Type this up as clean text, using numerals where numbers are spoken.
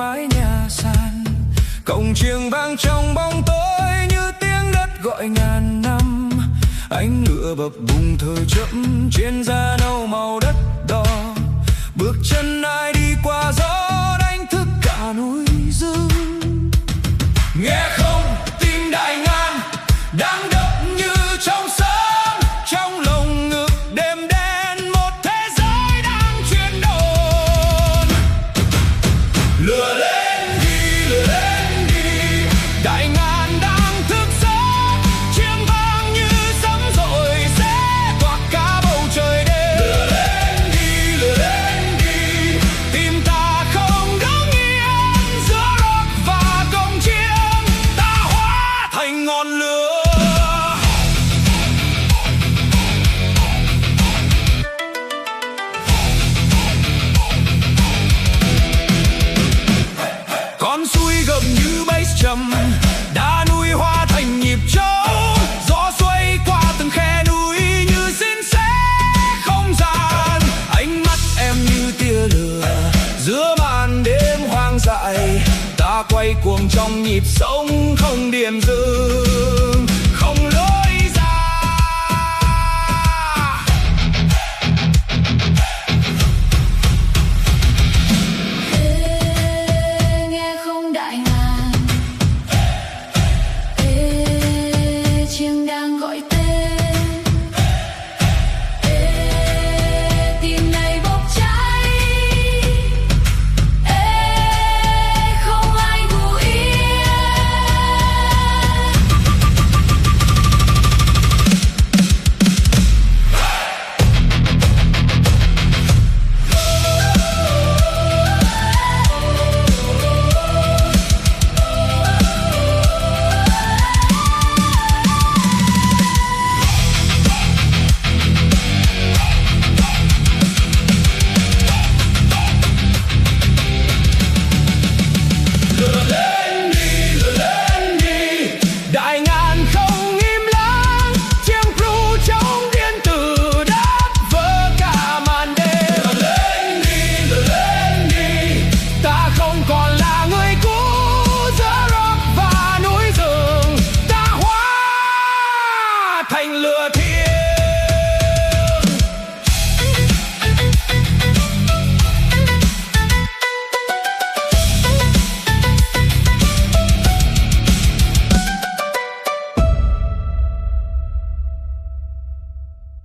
mái nhà sàn. Cổng chiêng vang trong bóng tối như tiếng đất gọi ngàn năm. Ánh lửa bập bùng thời chậm trên da nâu màu đất đỏ. Bước chân ai đi qua gió đánh thức cả núi rừng. Nghe không, tim Đại Ngàn đang đập như trong sớm. Trong lồng ngực đêm đen một thế giới đang chuyển đổi. Lửa lên đi, Đại Ngàn đang thức giấc. Chiêng vang như sấm dội sẽ toạc cả bầu trời đêm. Lửa lên đi, tim ta không đứng yên. Giữa rock và cổng chiêng ta hóa thành ngọn lửa. Con suối gầm như bass trầm, đá núi hóa thành nhịp trống. Gió xoay qua từng khe núi như xin xé không gian. Ánh mắt em như tia lửa giữa màn đêm hoang dại. Ta quay cuồng trong nhịp sống không điểm dừng.